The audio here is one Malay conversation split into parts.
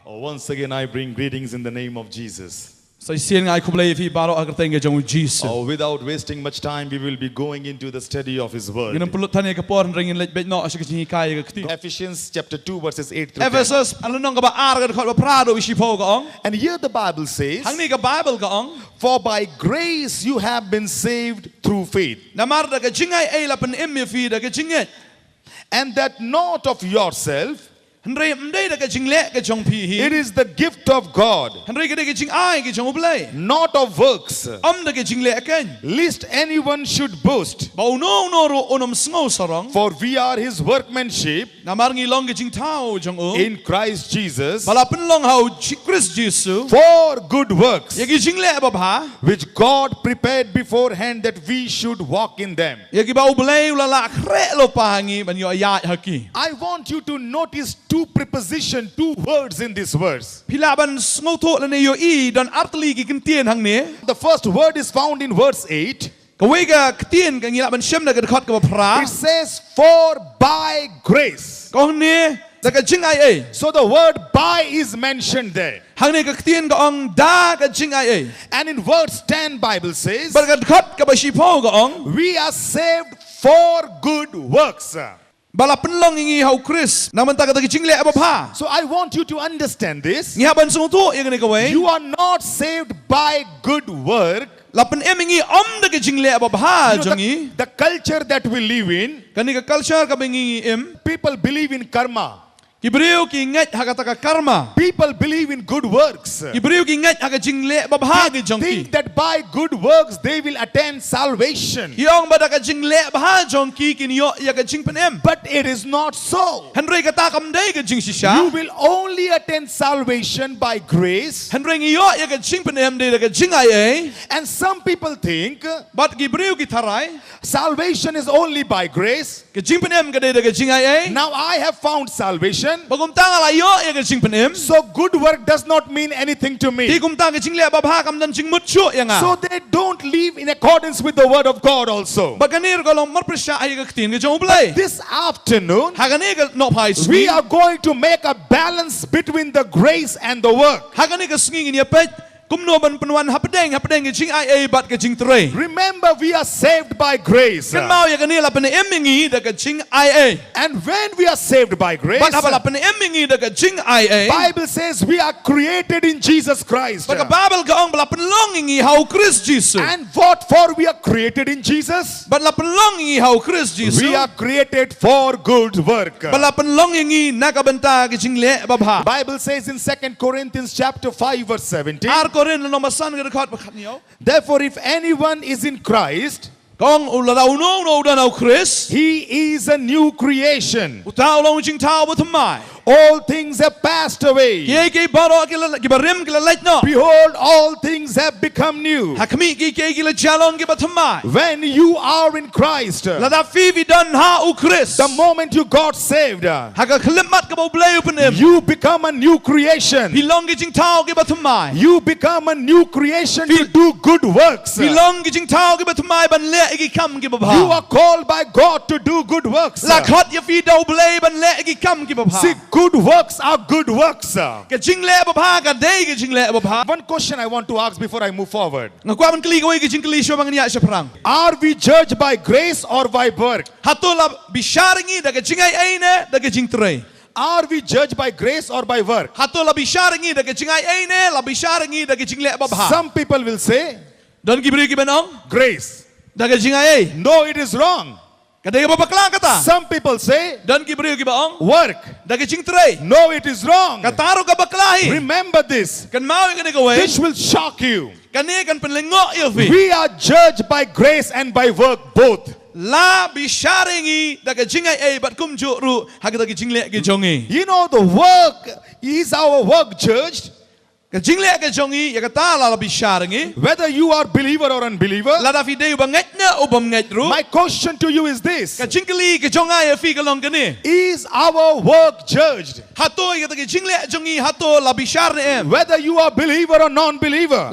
Once again, I bring greetings in the name of Jesus. Without wasting much time, we will be going into the study of His Word. Ephesians chapter 2, verses 8 through 10. And here the Bible says, for by grace you have been saved through faith. And that not of yourself, it is the gift of God, not of works, lest anyone should boast. For we are His workmanship in Christ Jesus for good works, which God prepared beforehand that we should walk in them. I want you to notice two prepositions, two words in this verse. The first word is found in verse 8. It says, for by grace. So the word by is mentioned there. And in verse 10, Bible says, we are saved for good works. So I want you to understand this. You are not saved by good work. The culture that we live in, people believe in karma. People believe in good works. They think that by good works they will attain salvation. But it is not so. You will only attain salvation by grace. And some people think salvation is only by grace. Now I have found salvation, so good work does not mean anything to me. So they don't live in accordance with the word of God also. But this afternoon, we are going to make a balance between the grace and the work. Remember, we are saved by grace. And when we are saved by grace, Bible says we are created in Jesus Christ. And what for we are created in Jesus? We are created for good work. Bible says in 2 Corinthians chapter 5 verse 17, therefore if anyone is in Christ, he is a new creation. All things have passed away. Behold, all things have become new. When you are in Christ, the moment you got saved, you become a new creation. You become a new creation to do good works. You are called by God to do good works. See, good works are good works. One question I want to ask before I move forward. Are we judged by grace or by work? Are we judged by grace or by work? Some people will say grace. No, it is wrong. Some people say work. No, it is wrong. Remember this. This will shock you. We are judged by grace and by work both. You know, the work is our work judged. Whether you are believer or unbeliever, my question to you is this: is our work judged? Whether you are believer or non-believer.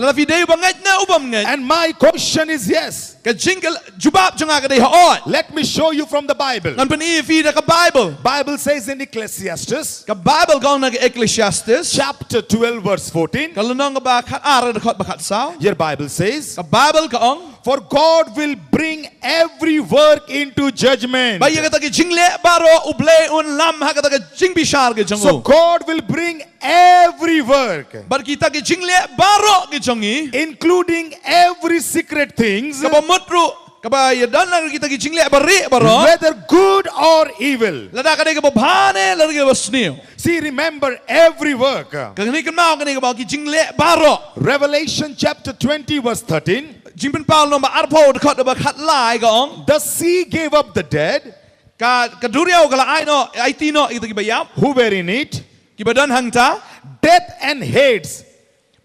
And my question is yes. Ka jingle jubab jonga ka dei haot. Let me show you from the Bible. Ngan pani fi da ka Bible. Bible says in Ecclesiastes, Ka Bible gong na Ecclesiastes. chapter 12 verse 14. Kalau nong ka ba khat ara da khot ba khat sao. Your Bible says, Ka Bible ka ong. for God will bring every work into judgment. Ba ya kata ki jingle baro uble un lam ha kata ka jing bishar ke So jongo. God will bring every work, Bar kita ki jingle baro ke jongi. including every secret things, Ka ba mutru ka ba ya dan na kita ki jingle bari baro. whether good or evil. Lada ka dei ka ba bhane lada ka ba sneo. See, remember every work. Ka ni ka mau ka ni ka ba ki jingle baro. Revelation chapter 20 verse 13. Jingpen Paul no ba arpo da khot da ba khat lai ka ong. The sea gave up the dead Ka duriau kala ai no ai ti no itu ki ba yap. who were in it. Ki ba dan hang ta. Death and Hades,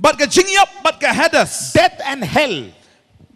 Bat ka jing yap bat ka Hades. death and hell,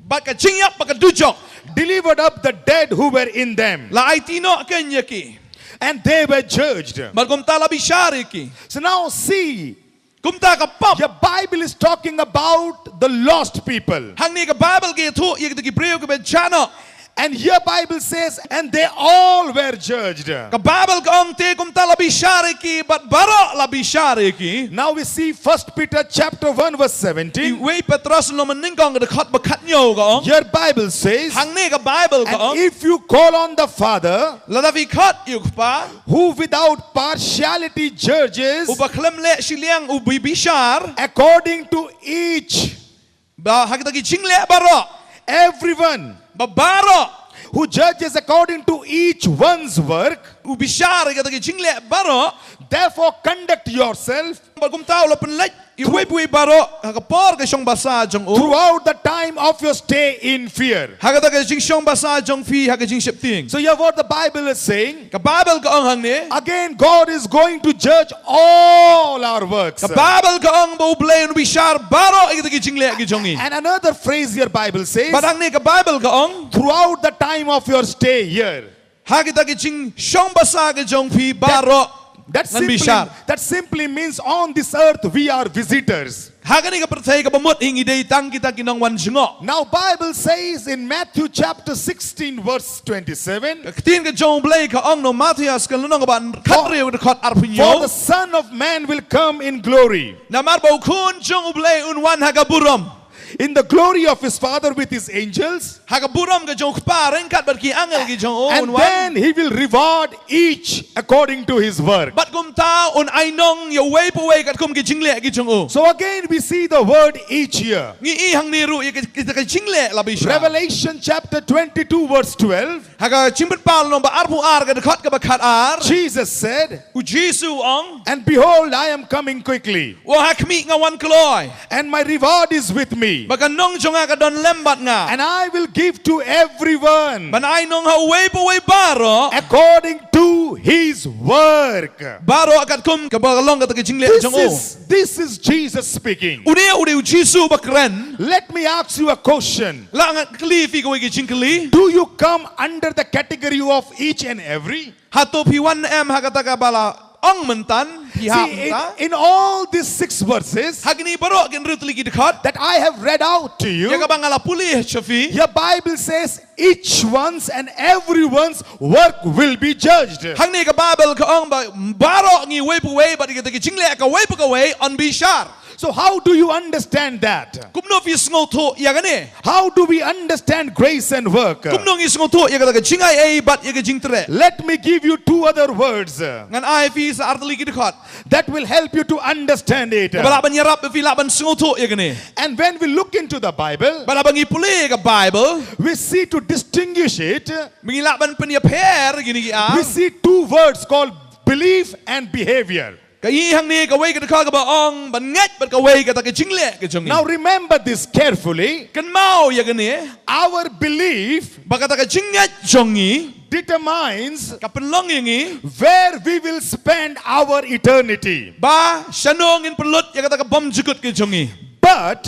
Bat ka jing yap bat ka dujok. delivered up the dead who were in them, La ai ti no ka nya ki. and they were judged. Bat kum ta la bi shari ki. So now see, Kum ta ka pop. your Bible is talking about the lost people. Hang ni ka Bible ki thu ye ki breu ka ben chano. And your Bible says, and they all were judged. Ka Bible ka ong te kum ta la bi shari ki bat baro la bi shari ki. Now we see 1 Peter chapter 1 verse 17. Wei Petros no man ning kong ka khot ba khat nyo ka ong. Your Bible says, Hang ni ka Bible ka and ong. if you call on the Father, La da vi khot yu pa. who without partiality judges Uba klem le shiliang ubi bishar. according to each, Ba hakita ki jingle baro. everyone, Ba baro. who judges according to each one's work, Ubishar kata ki jingle baro. therefore conduct yourself Ba kum tao la pen lek. Iwe bui baro. Hakapor ka shong basa jong u. throughout the time of your stay in fear. Hakata ka jing shong basa jong fi haka jing shep ting. So hear what the Bible is saying. Ka Bible ka ong hang ni. Again, God is going to judge all our works. Ka Bible ka ong ba ublay ubishar baro ikita ki jingle ki jongi. And another phrase your Bible says, Ba hang ni ka Bible ka ong. throughout the time of your stay here. Hakita ki jing shong basa ka jong fi baro. That Nan bishar. simply means on this earth we are visitors. Hakani ka percaya ka bamut hingi day tang kita kinong wan jingo. Now Bible says in Matthew chapter 16 verse 27, Katin ka jong blay ka ong no Matthias ka lunong ka ba katri ka khot for arpinyo. the Son of Man will come in glory, Namar ba ukun jong ublay unwan haga buram. in the glory of his Father with his angels, Haga buram ka jong kpa rengkat bat ki angel ki jong and unwan. then he will reward each according to his work. Bat kum tao un ainong yo way po way kat kum ki jingle ki jong u. So again we see the word each here. Ngi i hang niru ye kita ka jingle la bisha. Revelation chapter 22 verse 12, Haga chimbet pal no ba arpu ar ka khot ka ba khat ar. Jesus said, U Jesu ong. and behold, I am coming quickly, Wa hakmi nga wan kloy. and my reward is with me, Baka nong jonga ka don lembat nga. and I will give to everyone Ban ai nong ha way po way baro. according to his work. Baro akat kum ka ba long ka ta ki jingle jong u. This is Jesus speaking. Udi u Jesu bakren. Let me ask you a question. La nga kli fi ko ki jingkli. Do you come under the category of each and every? Hato pi 1M hakata ka bala ong mentan pi ha See, ta. in all these 6 verses Hagni baro kin rutli ki dekhot. that I have read out to Ya you, ka bangala pulih chafi. your Bible says each one's and everyone's work will be judged. Hagni ka Bible ka ong ba baro ngi way po way ba ki jingle ka way po ka way on bishar. So how do you understand that? Kumno fi sngo tho ya gane. How do we understand grace and work? Kumno ngi sngo tho ya ka Jingaiei bat ya ka jingtre. Let me give you 2 other words Ngan ai fi sa artli ki dekhot. that will help you to understand it. Bala ban yarap fi la ban sngo tho ya gane. And when we look into the Bible, Bala ban ngi pulih ka Bible. we see to distinguish it, Mingi la ban pen ya per gini ki a. we see 2 words called belief and behavior. Ka i hang ni ka way ka dekha ka ba ong ban ngat bat ka way ka ta ka jingle ka jongi. Now remember this carefully. Kan mau ya gane. Our belief Baka ta ka jingat jongi. determines Ka penlong yangi. where we will spend our eternity. Ba shanong in pelut ya ka ta ka bom jukut ka jongi. But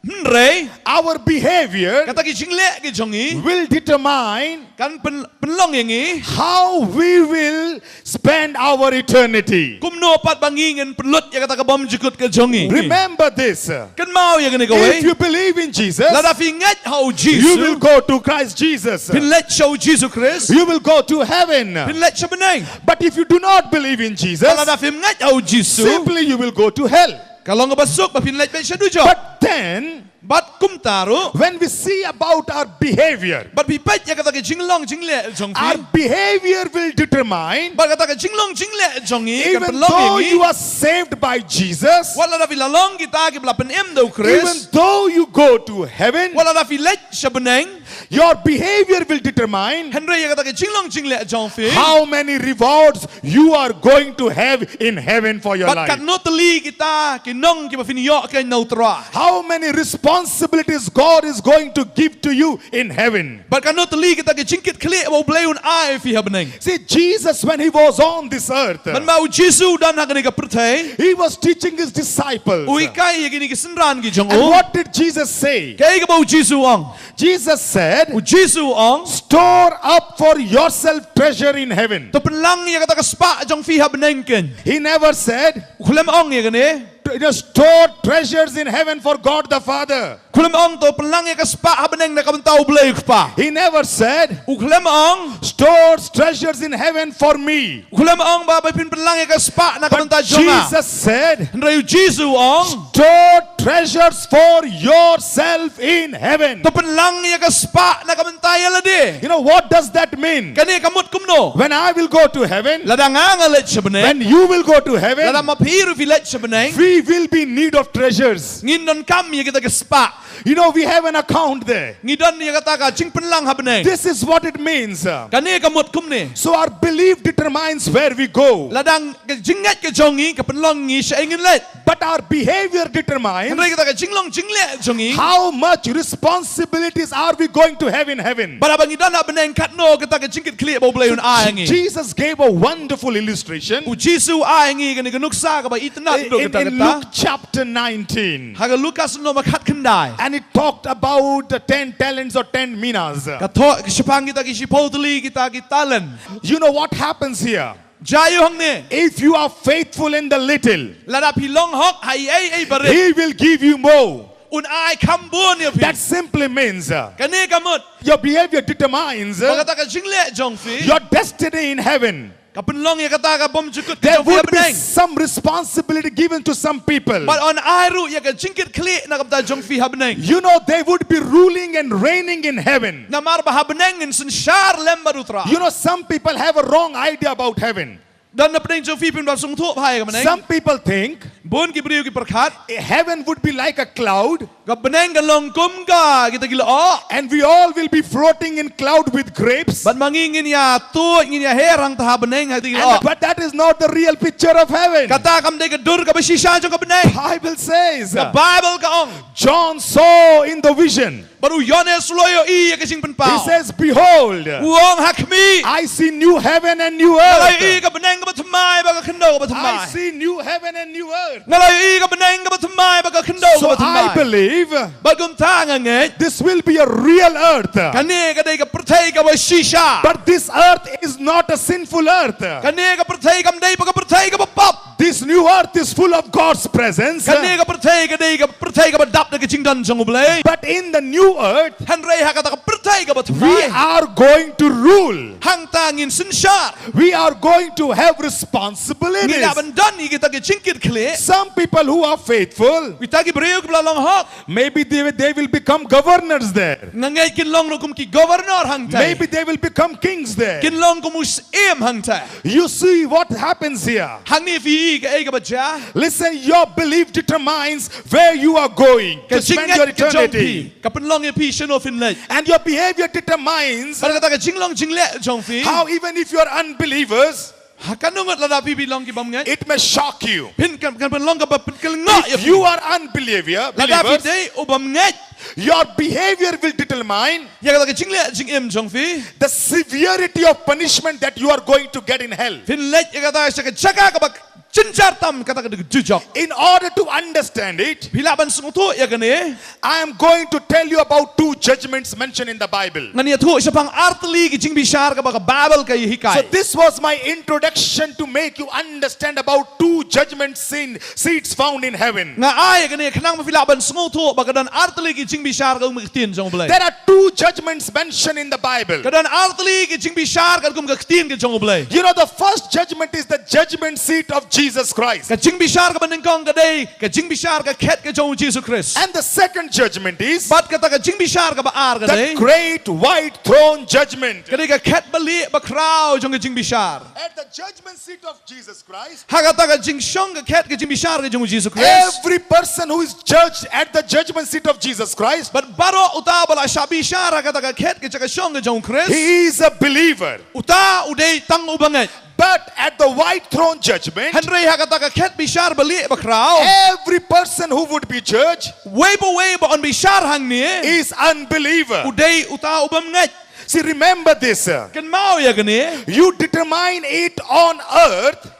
Ray our behavior kata ki Jingleh ki jongi will determine kan penlong yangi how we will spend our eternity. kumno pat bangingen pelut ya kata ka bom jukut ke jongi. Remember this. Kan mau ya gani If kawai. you believe in Jesus, La da fi ngat how you will Jesus. go to Christ Jesus. Pin let show Jesus Christ. You will go to heaven. Pin let siya beneng. But if you do not believe in Jesus, Kalau da fi ngat how Jesus. simply you will go to hell. Kalau ngabasok ba pin let ba siya dujo. But then, But kumtaro. when we see about our behavior, But pipet ya kata ki Jingleh our jongfi. behavior will determine, But kata ki Jingleh jongi kan even penlong though yangi. you are saved by Jesus, Wala da fi lalong kita ki belapen daw even Chris. though you go to heaven, Wala da fi let siya beneng. your behavior will determine Henry ya kata ki Jingleh jongfi. how many rewards you are going to have in heaven for your But life. kan no teli kita ki nong ki ba finyo ka nautra. How many responsibilities God is going to give to you in heaven. But kan no teli kita ki jingkit kli ba bleun ai fi ha beneng. See, Jesus, when he was on this earth, Man mau Jesus dan ha ka pertai. he was teaching his disciples. Ui kai ya gini ki senran ki jong And o. what did Jesus say? Kai ka bau Jesus ong. Jesus said, U Jesus ong. store up for yourself treasure in heaven. To penlang ya kata ka spa jong fi ha beneng ken. He never said, Kulem ong ya gani. store treasures in heaven for God the Father. Kulem ong to penlang ya ka spa ha beneng na ka bentau blei pa. He never said, U kulem ong. store treasures in heaven for me. Kulem ong ba ba pin penlang ya ka spa na ka But bentau jonga. Jesus said, Henry Jesus ong. store treasures for yourself in heaven. To penlang ya ka spa na ka bentay alade. You know, what does that mean? Kani kamut kumno. When I will go to heaven, Ladang nga let siya beneng. when you will go to heaven, Ladang mapiru fi let siya beneng. we will be in need of treasures. Ngindon kami ya kita ka spa. You know, we have an account there. Ngidon ya kata ka ching penlang ha beneng. This is what it means. Kani kamut kumni. So our belief determines where we go. Ladang jingat ke jongi ka penlong ngi siya ingin let. But our behavior determines Henry kita ka jingle jongi. how much responsibilities are we going to have in heaven. Para bang idon ha beneng katno kita ka jingkit kli ba bleun ai ngi. Jesus gave a wonderful illustration U Jesus ai ngi kani kanuksa ka ba itna do kita in kata. Luke chapter 19. Haga Lukas no makat kendai. And it talked about the 10 talents or 10 minas. Kato sipang kita ki sipotli kita ki talent. You know what happens here? Jayo hang ne. If you are faithful in the little, Lada pilong hok hai ai bare. he will give you more. Un ai kambun ya pi. That simply means Kani kamut. your behavior determines Bagata ka jingle jongfi. your destiny in heaven. Kapenlong ya kata ka bom jukut There ka would be beneng. some responsibility given to some people. But on airu ya ka jingkit kli na kapta jongfi ha beneng. You know, they would be ruling and reigning in heaven. Na mar ba ha beneng in sensyar lembarutra. You know, some people have a wrong idea about heaven. Dan na beneng jongfi pin ba sung thup hai ka beneng. Some people think Bun ki briu ki perkhat. heaven would be like a cloud, Ka beneng ka longkum ka kita gila o. and we all will be floating in cloud with grapes. But mangingin ya tu ngin ya herang ta ha beneng ha gila o. But that is not the real picture of heaven. Kata kam de ka dur ka basisha jong ka beneng. Bible says, The Bible ka ong. John saw in the vision. Baru Yohanes loyo i ya kasing He penpao. says, behold, Uong hakmi. I see new heaven and new Ngalay i earth. ka beneng ka batumay ba ka kendo ka I batumay. see new heaven and new earth. Ngalay i ka beneng ka batumay ba ka kendo So ka batumay. I believe Bagum tanga nge. this will be a real earth. Kani ka day ka pertay ka ba shisha. But this earth is not a sinful earth. Kani ka pertay kam day pa ka pertay ka ba pop. This new earth is full of God's presence. Kani ka pertay ka day ka pertay ka ba dap na ka chingdan jong ublay. But in the new earth, Henry ha ka ta ka pertay ka we batumay. are going to rule. Hang tangin sinsyar. We are going to have responsibilities. Nginabandan i kita ka chingkit kli. Some people who are faithful, Kita ki briyo ka blalong hok. maybe they will become governors there. Ngangay kinlong no kum ki governor hang tay. Maybe they will become kings there. Kinlong kumus im hang tay. You see what happens here. Hang ni fi ka ay ka ba ja? Listen, your belief determines where you are going to spend your Ka jong eternity. pi. Ka penlong e pi shino fin lay. And your behavior determines Para kata ka jinglong jingle jong fi. how, even if you are unbelievers, Kanungot la da pi bilong ki bam ngai. it may shock you. Pin kan penlong ka ba pin kelnga If you are unbeliever, la da fi believers, day o bam ngai. your behavior will determine Ya kata ka jingle jing im jong fi. the severity of punishment that you are going to get in hell. Fin lay ya kata sa ka jaga ka ba In order to understand it, I am going to tell you about two judgments mentioned in the Bible. So this was my introduction to make you understand about two judgment seats found in heaven. There are two judgments mentioned in the Bible. You know, the first judgment is the judgment seat of Jesus Christ. And the second judgment is the great white throne judgment. At the judgment seat of Jesus Christ, every person who is judged at the judgment seat of Jesus Christ, he is a believer. But at the white throne judgment, every person who would be judged is unbeliever. See, remember this. You determine it on earth.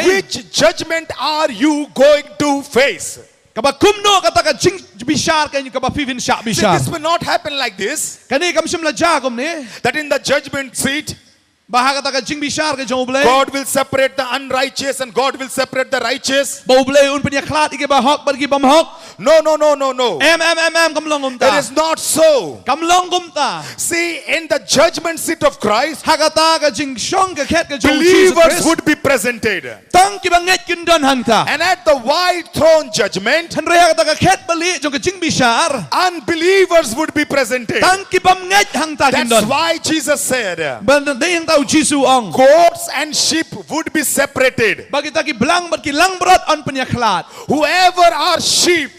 Which judgment are you going to face? See, this will not happen like this. That in the judgment seat, God will separate the unrighteous and God will separate the righteous. No. It is not so. See, in the judgment seat of Christ, believers would be presented. And at the white throne judgment, unbelievers would be presented. That's why Jesus said, goats and sheep would be separated. Whoever are sheep,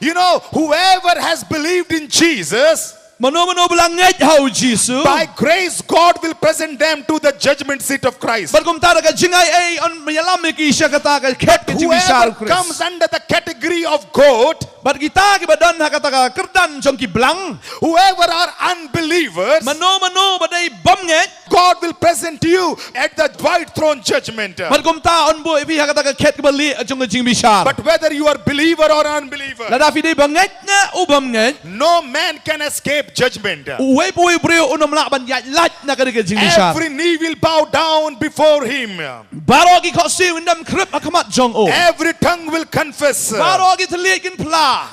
you know, whoever has believed in Jesus, by grace, God will present them to the judgment seat of Christ. Whoever comes under the category of goat, whoever are unbelievers, God will present you at the white throne judgment. But whether you are believer or unbeliever, no man can escape judgment. Every knee will bow down before him. Every tongue will confess.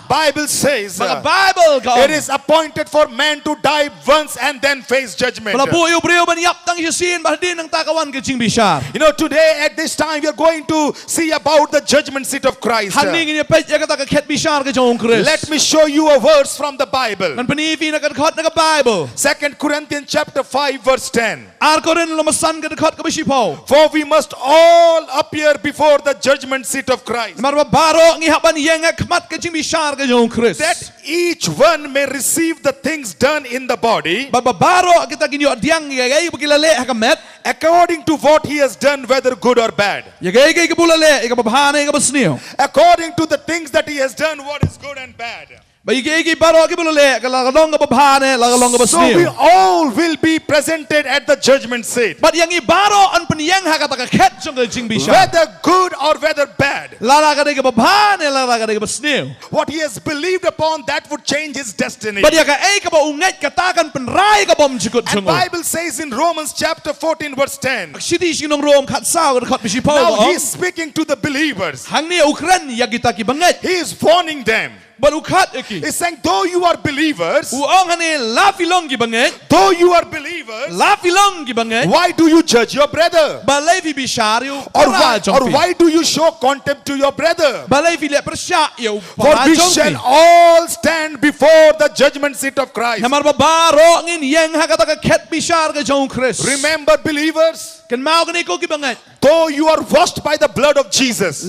Bible says it is appointed for man to die once and then face judgment. You know, today at this time we are going to see about the judgment seat of Christ. Let me show you a verse from the Bible. 2 Corinthians chapter 5 verse 10. For we must all appear before the judgment seat of Christ, that each one may receive the things done in the body according to what he has done, whether good or bad. According to the things that he has done, what is good and bad. So we all will be presented at the judgment seat, whether good or whether bad. What he has believed upon, that would change his destiny. And Bible says in Romans chapter 14 verse 10, now he is speaking to the believers. He is warning them. He's saying, though you are believers, why do you judge your brother? Or why do you show contempt to your brother? For we shall all stand before the judgment seat of Christ. Remember, believers, though you are washed by the blood of Jesus,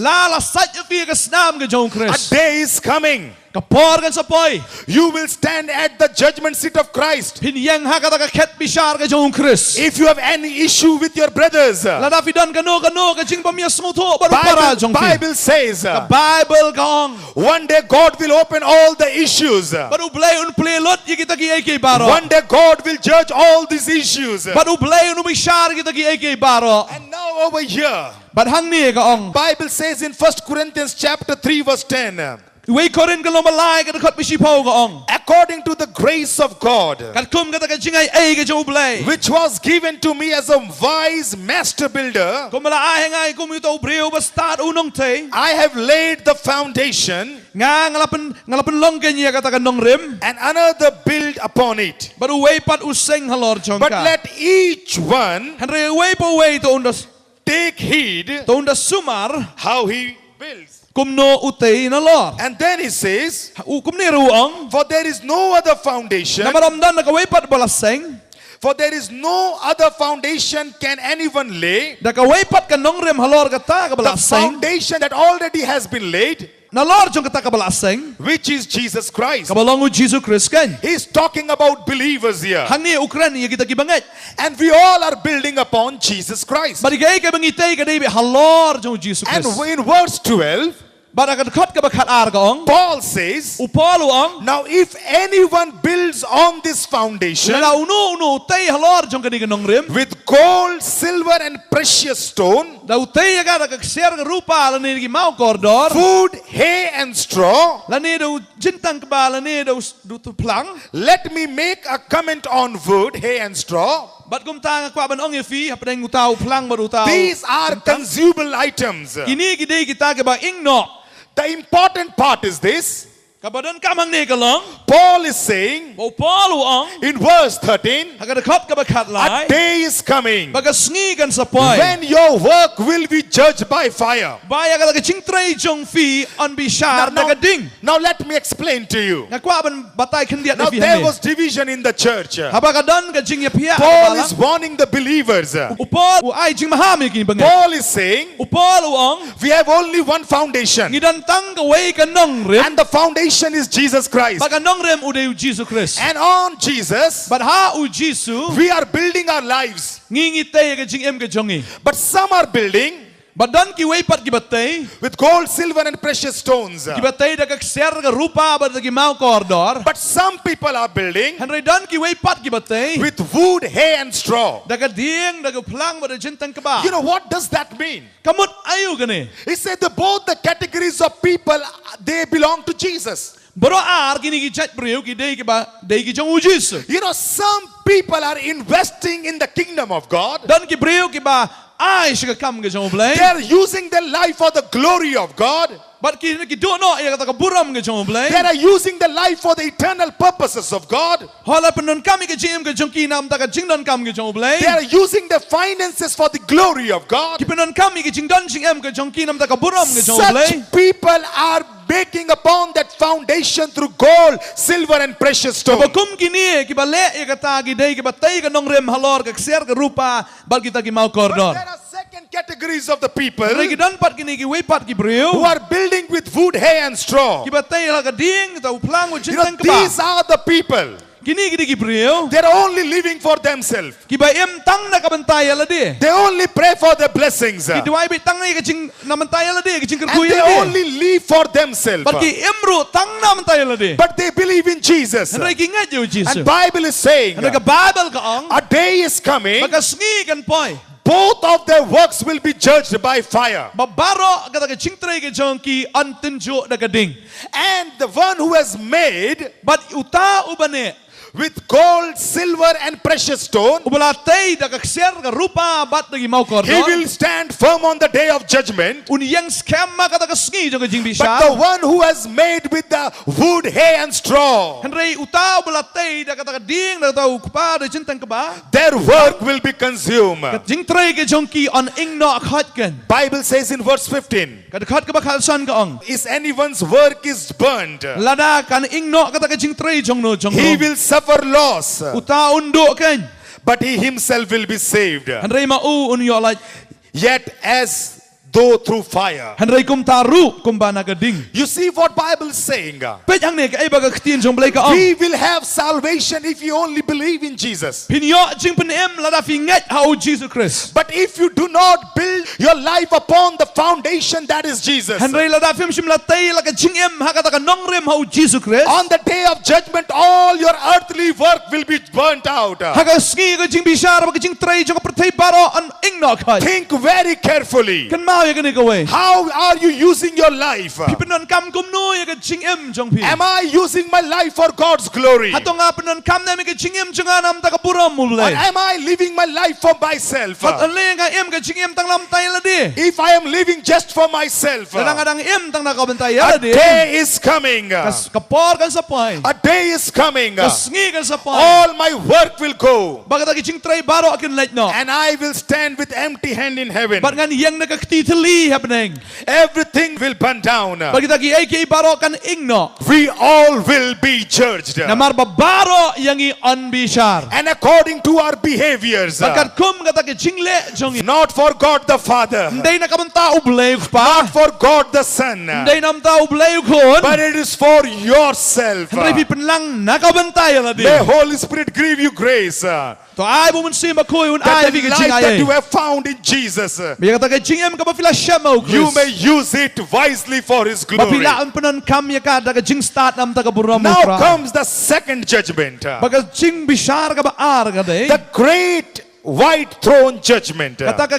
a day is coming kapor kan sapoi you will stand at the judgment seat of Christ. pin yang ha kata ka khet bishar ka jong Chris If you have any issue with your brothers, lada fidan kano ka jing pamia smuto baru para jong Bible says, the Bible gong one day God will open all the issues. baru play lot ye kita ki ek baro One day God will judge all these issues. baru play bishar kita ki ek baro And now over here, but hang ni ka ong Bible says in 1 Corinthians chapter 3 verse 10, we korin ka lomalai ka khat bishipau ka ong according to the grace of God, kan kum kata ka Jingaiei ka jong play which was given to me as a wise master builder, kumala ai ngai kum ito breu ba start Nongthymmai I have laid the foundation, nga ngalapan long kanya kata ka Nongkhryiem and another build upon it. baru way pat useng halor jong But ka let each one Henry way po way to undas take heed sumar how he builds. kumno utay na lor. And then he says, Kumni ruang for there is no other foundation, na maramdan na kaway pat balaseng for there is no other foundation can anyone lay, da kaway pat ka Nongkhryiem halor kata ka the balaseng foundation that already has been laid, na lor jong kata ka balaseng which is Jesus Christ. kabalong u Jesus Christ kan. He's talking about believers here. Hangi Ukraine kita kibangat. And we all are building upon Jesus Christ. Barigay ka bangitay ka debi halor jong Jesus And Christ. in verse 12, Barakat khat ka bakhat ar ka ong. Paul says, Upalo ong. now if anyone builds on this foundation Na uno utay halor jong kani ka Nongkhryiem. with gold, silver, and precious stone, Da utay ka kakser ka rupa lani ki mau kordor. food, hay, and straw, Lani do jintang ka ba lani do tu plang. let me make a comment on wood, hay, and straw. Bat kum tanga kwa ban ong yefi hapadeng utau plang baru utau. These are consumable items. Kini gidei kita ke ba ingno. The important part is this. Kabadan kamang ni kalong. Paul is saying Bo Paul ong. in verse 13, Hagad khat ka bakhat a lai. day is coming Bagasngi kan sapoy. when your work will be judged by fire. Baya ka ka chingtray jong fi on bishar nagading. Now let me explain to you. Ngakwa ban batay kandiat na Now fi there hani. was division in the church. Habagadan ka jing yapia. Paul is warning the believers. Upol u ay jing mahami kini bangat. Paul is saying Upol ong. we have only one foundation, Ngidan tang ka way ka Nongkhryiem. and the foundation is Jesus Christ. Baka Nongkhryiem uday u Jesus Christ. And on Jesus, But ha u Jesus. we are building our lives. Ngingitay ka jing em ka jongi. But some are building Badan ki way pat ki batay. with gold, silver, and precious stones. Ki batay da kakser ka rupa ba da ki mau kordor. But some people are building Henry dan ki way pat ki batay. with wood, hay, and straw. Da ka ding da ka plang ba da jintang ka ba. You know what does that mean? Kamot ayo gani. He said that both the categories of people, they belong to Jesus. Baro ar kini ki chat brio ki day ki ba day ki jong u Jesus. You know, some people are investing in the kingdom of God. Dan ki brio ki ba ay siya kam ka jong blay. They're using their life for the glory of God. But ki do no ya kata ka buram ka jong blay. They are using their life for the eternal purposes of God. Hala penon kami ka jing ka jong ki nam ta ka jing don kam ka jong blay. They are using their finances for the glory of God. Ki penon kami ka jing don jing em ka jong ki nam ta ka buram ka jong blay. Such people are baking upon that foundation through gold, silver, and precious stone. Bakum kini ki ba le ya kata ki day ki ba tay ka Nongkhryiem halor ka kser ka rupa bal kita ki mau But kordor. there are second categories of the people Ray ki dan pat kini ki way pat ki brio. who are building with wood, hay, and straw. Ki ba tay la ka ding ta uplang u You know, jintang ka ba. these are the people. Kini ki brio. They're only living for themselves. Ki ba em tang na kabantay ala di. They only pray for their blessings. Ki duway bi tang na kaching namantay ala di kaching And kerkuy they ala di. only live for themselves. But ki emro tang namantay ala di. But they believe in Jesus. Henry ki ngat yo Jesus. And Bible is saying Henry ka Bible ka ong. a day is coming, Magasngi kan poy. both of their works will be judged by fire. Babaro kata kaching tray ka jong ki antenjo na kading. And the one who has made But uta ubane. with gold, silver, and precious stone, Ubalatay da kakser ka rupa bat nagi mau he kordor. will stand firm on the day of judgment. Uniyang scam kata kasngi jong kaching But the bisha. one who has made with the wood, hay, and straw, Henry uta ubalatay da kata kading da tau kupa da jintang ka ba. their work will be consumed. Kaching tray ka jong ki on ingno akhat kan. Bible says in verse 15, Kadakhat ka ba khalsan ka ong. if anyone's work is burned, Lada kan ingno kata kaching tray jong no jong he no. will suffer loss, Uta undo kan. but he himself will be saved. Henry mau unyo like. Yet as though through fire. Henry kum taru kum bana gading. You see what Bible is saying? Pet ang ne ka iba ka ktin jong blay ka ong. We will have salvation if you only believe in Jesus. Pinyo jing penem lada finget how Jesus Christ. But if you do not build your life upon the foundation that is Jesus, Henry lada film shim latay la ka jingem hakata ka Nongkhryiem how Jesus Christ. on the day of judgment all your earthly work will be burnt out. Haka ski ka jing bishar ka jing tray jong pertay baro an ingno kai. Think very carefully. Kan mau ya kani ka way. How are you using your life? Pipenon kam kum no ya ka jingem jong pi. Am I using my life for God's glory? Hato nga penon kam na mi ka jingem jong anam ta ka puram Or mulay. am I living my life for myself? Hat an le nga em ka jingem tang lam tay la di. If I am living just for myself, Kadang kadang em tang na ka bantay a la di. day is coming. Kas kapor kan sa pay. A day is coming. Kas ngi kan sa pay. All my work will go. Bagat ka jing tray baro akin light no. And I will stand with empty hand in heaven. Bat ngan yang nakakitili happening. Everything will burn down. Bagi tagi ay kay baro kan ingno. We all will be judged. Namar babaro yang i unbishar. And according to our behaviors. Bagat kum kata ke Jingleh jong. Not for God the Father. Hindi nakabanta ublay pa. Not for God the Son. Hindi namta ublay kun. But it is for yourself. Hindi penlang nakabantay la di. May Holy Spirit give you grace. To ay bumun si makoy un That ay the vi ke life that you Jingaiei. have found in Jesus, Biya kata ke Jingem ka ba fila shamo you Chris. may use it wisely for His glory. Mapila ang penon kam ya ka daga Jing start nam ta ka buram Now pra. comes the second judgment. Baga Jing bishar ka ba ar ka de. The great white throne judgment. Kata ka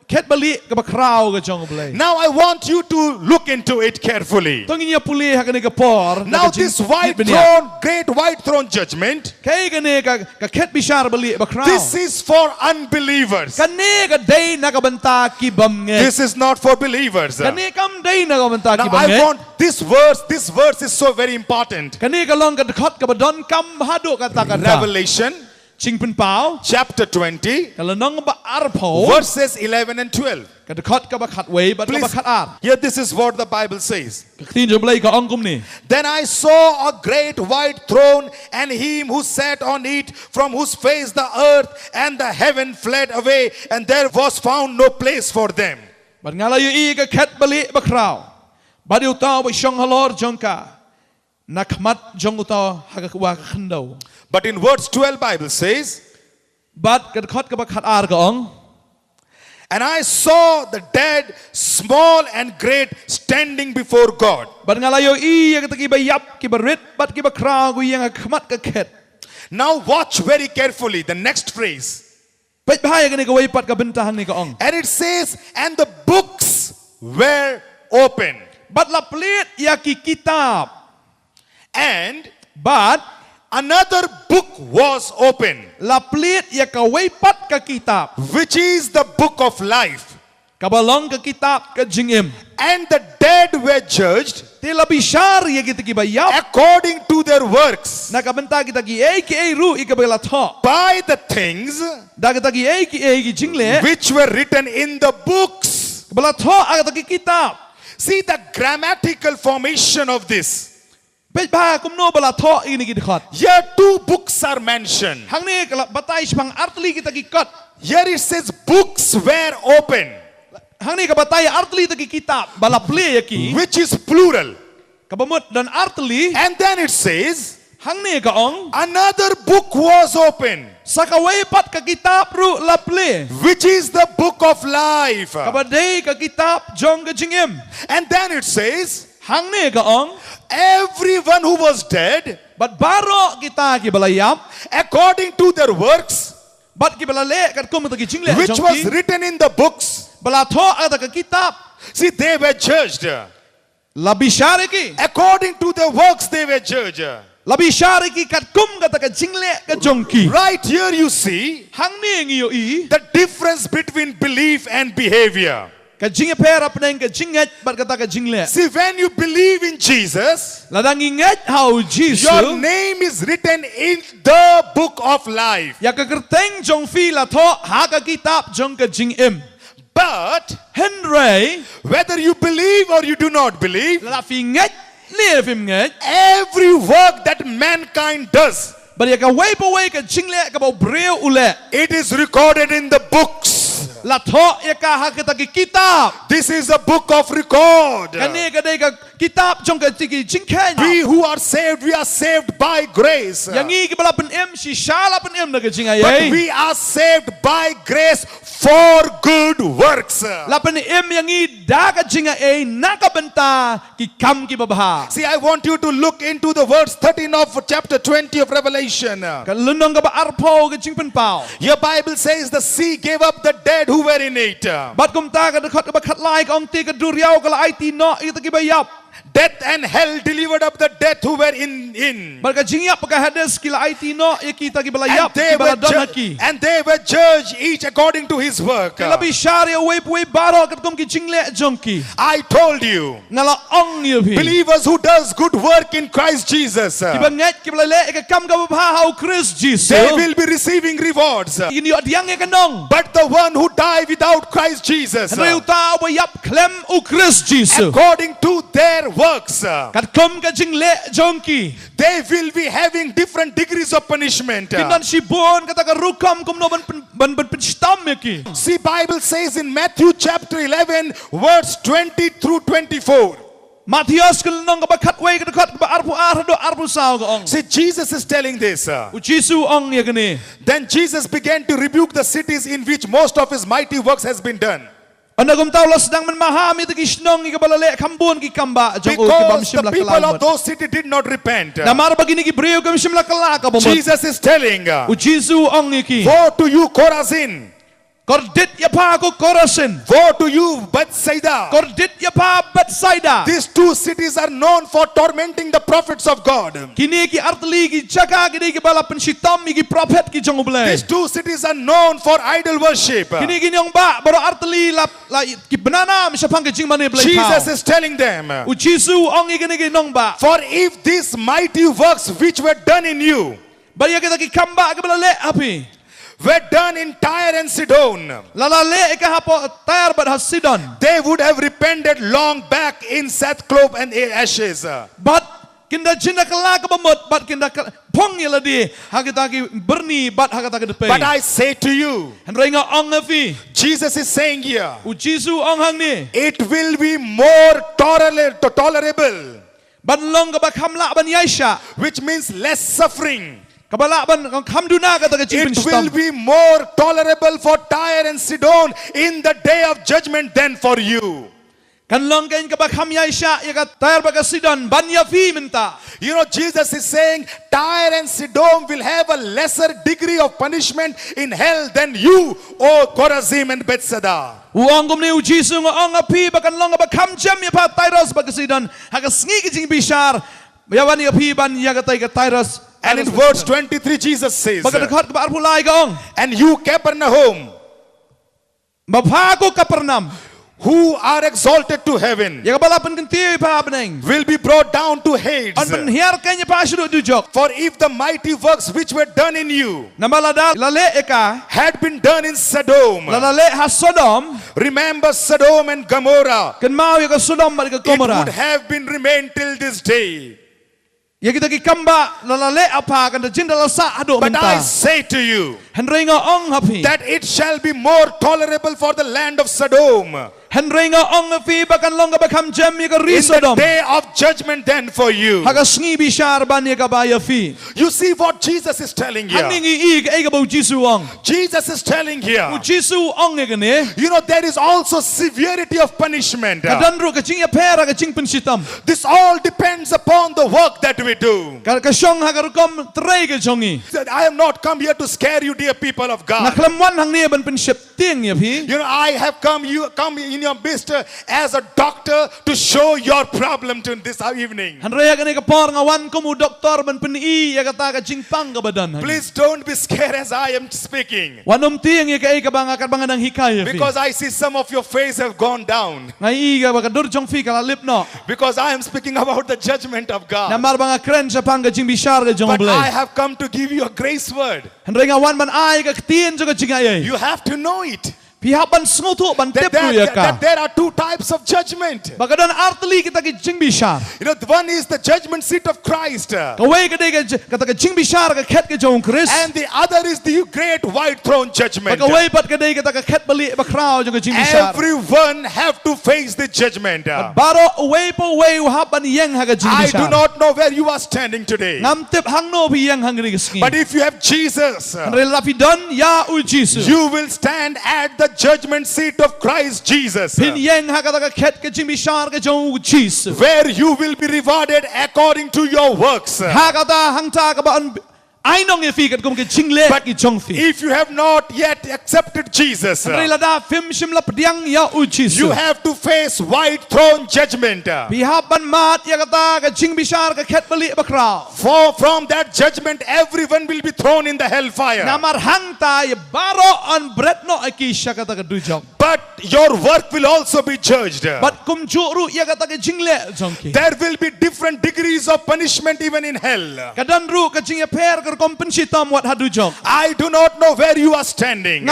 ket bali ka ba kraw ka jong blay. Now I want you to look into it carefully. Tongin niya puli ha kani ka por. Now this white throne, great white throne judgment, Kay kani ka ket bishar bali ba kraw. this is for unbelievers. Kani ka day nakabanta ki bamnge. This is not for believers. Now Kani kam day nakabanta ki I bamnge. want this verse is so very important. Kani ka long ka dekot ka ba don kam hado kata kata. Revelation Ching pen pao. chapter 20 Kalau nong ba arpo. verses 11 and 12. Ka dekot ka ba khat way ba ka ba Please, khat ar. here this is what the Bible says. Tin jo blay ka ongkum ni. Then I saw a great white throne and him who sat on it, from whose face the earth and the heaven fled away, and there was found no place for them. But ngalayo i ka ket bali ba kraw. Ba diu tao ba shong halor jong ka. Nakmat jong utaw hagakwa khndo. But in verse 12 Bible says, But ka dekot ka ba khat ar ka ong. and I saw the dead, small and great, standing before God. But ngalayo i ka taki ba yap ki ba rit bat ki ba kraw ku yang khmat ka ket. Now watch very carefully the next phrase. Pet bahaya ka ni ka way pat ka bentahan ni ka ong. And it says, and the books were open. But la plit ya ki kitab. And But another book was open, la plit ya ka way pat ka kitab. which is the book of life. Kabalong ka kitab ka jingim. And the dead were judged Tila bishar ya kita ki ba yap. according to their works Nakabenta kita ki ay ki ay ru ikabela tho. by the things Da kita ki ay ki Jingleh. which were written in the books. Kabela tho agata ki kitab. See the grammatical formation of this. Pet ba kumno bala tho ini ki dekhot. Here two books are mentioned. Hang ni kala batai sipang artli kita ki kot. Here it says books were open, Hang ni ka batai artli ta ki kitab bala ple ya ki. which is plural. Kabamut dan artli. And then it says Hang ni ka ong. another book was open, Sakaway pat ka kitab ru la ple. which is the book of life. Kabadai ka kitab jong ka jingim. And then it says Hang ni ka ong. everyone who was dead But baro kita ki balayap. according to their works, But ki balale kat kum ta ki Jingleh which jong was ki. written in the books. Bala tho agata ka kitab. See, they were judged. Labi syari ki. According to their works, they were judged. Labi syari ki kat kum kata ka Jingleh ka jong ki. Right here you see Hang ni ngiyo i. the difference between belief and behavior. Ka Jingleh per apneng ka Jinget bat kata ka Jingleh. See, when you believe in Jesus, Ladang ingat how Jesus. your name is written in the book of life. Ya ka kerteng jong fi la tho ha ka kitab jong ka Jingim. But Henry whether you believe or you do not believe, la fi ngat le fi ngat. every work that mankind does, But ya ka way pa way ka Jingleh ka ba breu ule. it is recorded in the books. La tho eka ha kita ki kitab. This is a book of record. Kani ka dei ka kitab jong ka tiki jingkhen. We who are saved by grace. Yang i ki bala pen em si shala pen em na ka Jingaiei. But we are saved by grace for good works. La pen em yang i da ka Jingaiei na ka benta ki kam ki babaha. See, I want you to look into the verse 13 of chapter 20 of Revelation. Ka lunong ka ba arpo ka jingpen pao. Your Bible says the sea gave up the dead who were in it. Bat kum ta ka dekhat ka ba khat lai ka ong ti ka duriao ka la ai ti no i ta ki ba yap. Death and hell delivered up the death who were in. Barka jingyap ka hades kila ai ti no i ki ta ki bala yap ki bala don haki. And they were judged each according to his work. Kila bi sharia we baro ka kum ki jingle jongki. I told you, Ngala ong ni bi. believers who does good work in Christ Jesus, Ki ba nget ki bala le ka kam ka ba hau Christ Jesus. they will be receiving rewards. Ini adiang e ka nong. But the one who died without Christ Jesus, Reu ta ba yap klem u Christ Jesus. according to their works, Kat kum ka jingle jongki. they will be having different degrees of punishment. Kinan si bon kata ka rukam kum no ban stam ki. See, Bible says in Matthew chapter 11 verse 20 through 24. Matias kul nong ka ba khat we ka khat ka ba arpu ar do arpu sao ka ong. See, Jesus is telling this. U Jisu ong ya kani. Then Jesus began to rebuke the cities in which most of his mighty works has been done. Anagum taulas dang man mahami ta kisnong ki balale kambun ki kamba jong o ki bam Because the shimla people of kalamat. those cities did not repent. Namar bagini ki breu kam shimla kalaka bomot. Jesus is telling, U Jisu ong ki. woe to you Chorazin, Kordit ya pa ko Korasin. woe to you Bethsaida. Kordit ya pa Bethsaida. These two cities are known for tormenting the prophets of God. Kini ki artli ki jaga kini ki bala pensitam ki prophet ki jong ublay. These two cities are known for idol worship. Kini ki nyong ba baro artli la ki banana misapang ki jing mani blay. Jesus is telling them, U Jisu ong kini ki nong ba. for if these mighty works which were done in you Baya kita ki kamba ki balale api. were done in Tyre and Sidon, Lalale ka hapo tayar bad hasidon. they would have repented long back in sackcloth and ashes. But kinda jinda kala ka bamot but kinda pong yala di hakita ki berni but hakata ki depe. But I say to you, Henry nga ong afi. Jesus is saying here, U Jisu ong hang ni. it will be more tolerable, Ban long ka ba kamla ban yaisha. which means less suffering. Kabala ban kamduna ka ta ka It jing will be more tolerable for Tyre and Sidon in the day of judgment than for you. Kan long kain ka ba kam yaisha ya ka tayar ba ka sidon ban yafi minta. You know, Jesus is saying Tyre and Sidon will have a lesser degree of punishment in hell than you, O Chorazin and Bethsaida. Uang gum ni u Jisu nga ong api ba kan long ka ba kam jam ya pa tayros ba ka sidon ha ka sngi ki jing bishar. Yawan ya api ban ya ka tay ka tayros. And in verse 23 Jesus says, Pagkakot ka ba arpulay ka ong. and you Capernaum, Maphago Kapernam. who are exalted to heaven, Ya kabalapan kanti pa happening. will be brought down to Hades. An panhiyar kanya pa siya dujok. For if the mighty works which were done in you Namalada lale eka. had been done in Sodom, Lalale ha Sodom. remember Sodom and Gomorrah, Kan mau ya ka Sodom ba ka it Gomorrah. would have been remained till this day. Ya kita ki kamba lalale apa kan jinda lasa ado But I minta. say to you Henry nga ong hapi. that it shall be more tolerable for the land of Sodom Henry nga ong hapi bakan long ka bakam jam ya ka in ri the Sodom. day of judgment than for you. Haga sngi bishar ban ya ka ba ya fi. You see what Jesus is telling here. Haning i ka ka ba Jisu ong. Jesus is telling here. U Jisu ong ya kani. You know, there is also severity of punishment. Kadandro ka jing ya pera ka jing pensitam. This all depends upon the work that we do. Ka syong hagarukom tray ka jongi. I have not come here to scare you, dear people of God. Naklamwan hang niya ban pensyap ting ya pi. You know, I have come in your midst as a doctor to show your problem to this evening. Henry ka ni ka por nga wan ko mu doktor ban peni ya kata ka jing pang ka badan. Please don't be scared as I am speaking. Wanom ting ya ka banga ka banga nang hikay ya pi. Because I see some of your face have gone down. Ngai ka ba ka dur jong fi ka lip no. Because I am speaking about the judgment of God. Namar banga kren sa pang ka jing bishar ka jong But blay. I have come to give you a grace word. Henry nga wan man ay ka tien jo ka Jingaiei. You have to know it. that there are two types of judgment. You know, the one is the judgment seat of Christ, and the other is the great white throne judgment. Everyone have to face the judgment. I do not know where you are standing today, but if you have Jesus, you will stand at the judgment seat of Christ Jesus, where you will be rewarded according to your works. But if you have not yet accepted Jesus, you have to face white throne judgment. For from that judgment, everyone will be thrown in the hellfire. But your work will also be judged. There will be different degrees of punishment even in hell. I do not know where you are standing,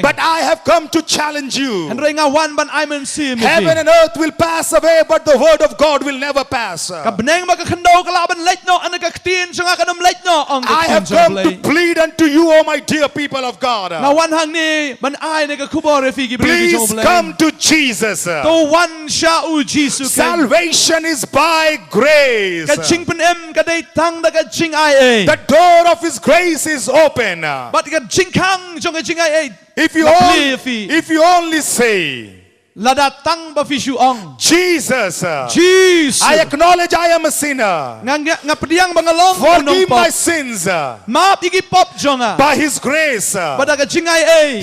but I have come to challenge you. Heaven and earth will pass away, but the word of God will never pass. I have come to plead unto you, O my dear people of God. Please come to Jesus. Salvation is by grace. The door of His grace is open. If you only say, Jesus, I acknowledge I am a sinner. Forgive my sins. By His grace,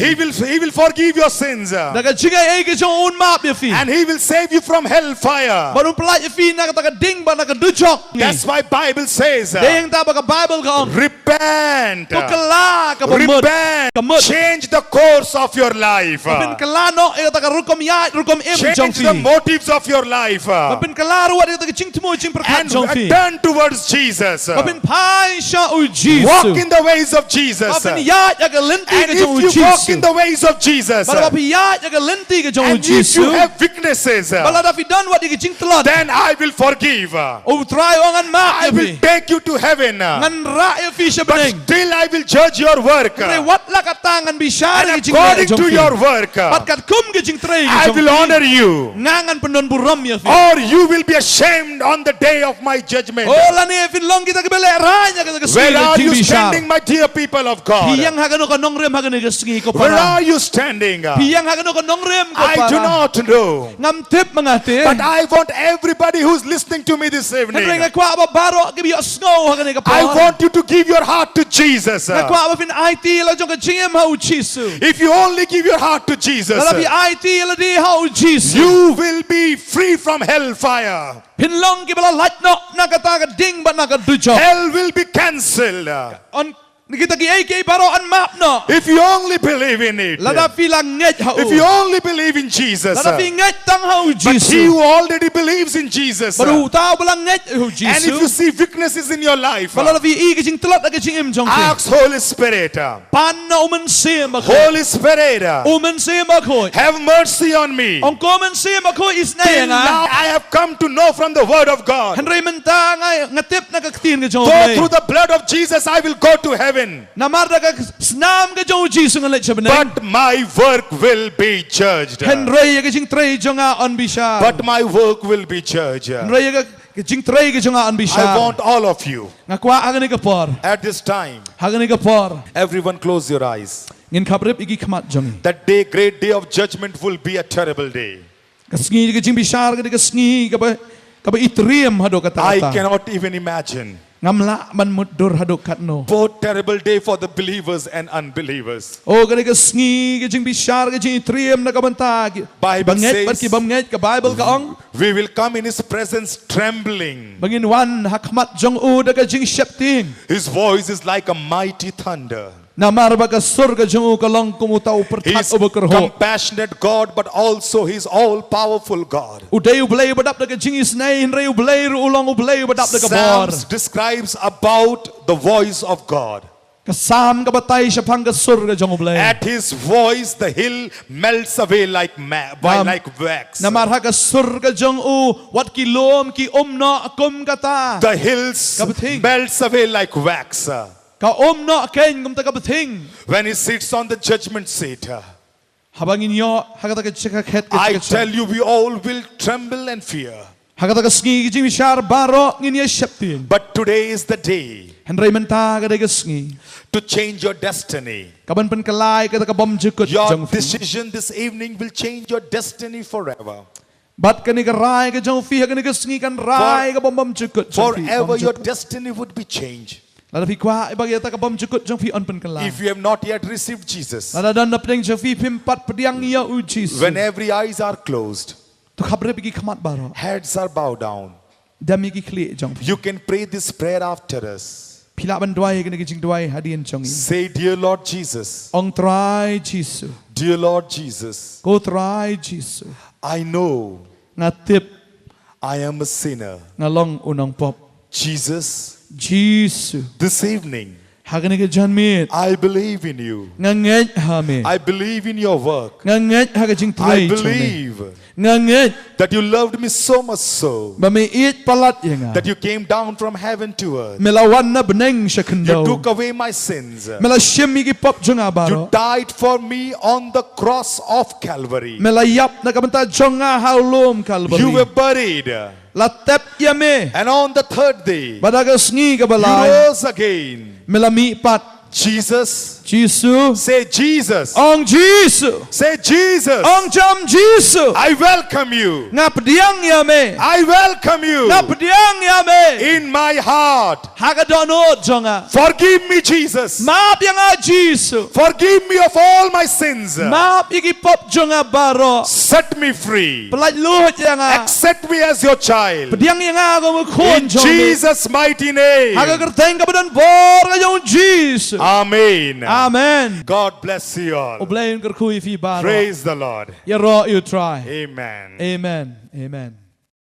He will forgive your sins, and He will save you from hellfire. That's why Bible says, repent, change the course of your life, change the motives of your life, and turn towards Jesus. Walk in the ways of Jesus. And if you walk in the ways of Jesus, and if you have weaknesses, then I will forgive. I will take you to heaven, but still I will judge your work, and according to your work I will honor you, or you will be ashamed on the day of my judgment. Where are you standing, my dear people of God? Where are you standing? I do not know, but I want everybody who's listening to me this evening, I want you to give your heart to Jesus. If you only give your heart to Jesus, you will be free from hellfire. Hell will be cancelled. If you only believe in it, if you only believe in Jesus, but he who already believes in Jesus, and if you see weaknesses in your life, ask Holy Spirit, Holy Spirit, have mercy on me. Till now I have come to know from the word of God, though through the blood of Jesus I will go to heaven, but my work will be judged. But my work will be judged. I want all of you at this time, everyone close your eyes. That day, great day of judgment, will be a terrible day. I cannot even imagine. Both terrible day for the believers and unbelievers. Bible says we will come in His presence trembling. His voice is like a mighty thunder. He is compassionate God, but also He is all-powerful God. Psalms describes about the voice of God. Kasam ka batay siya pang kasur ka jong oblay. At his voice, the hill melts away like wax. Namarha kasur ka jong u wat kilom ki omno kum kata. The hills melts away like wax. Ka omno ken kum ta ka bathing. When he sits on the judgment seat. Habang inyo hagata ka chika khet ka. I tell you, we all will tremble and fear. Hagata ka sngi ki jimi shar baro nginya sheptin. But today is the day to change your destiny. Your decision this evening will change your destiny forever. Forever your destiny would be changed. If you have not yet received Jesus, when every eyes are closed, heads are bowed down, you can pray this prayer after us. Say, dear Lord Jesus, dear Lord Jesus, I know I am a sinner. Jesus, this evening, I believe in you. I believe in your work. I believe that you loved me so much so that you came down from heaven to earth. You took away my sins. You died for me on the cross of Calvary. You were buried. And on the third day, you rose again. Jesus. Say Jesus. Say Jesus. I welcome you. I welcome you in my heart. Forgive me, Jesus. Forgive me of all my sins. Set me free. Accept me as your child. In Jesus' mighty name. Amen. Amen. God bless you all. Praise the Lord. You try. Amen. Amen. Amen.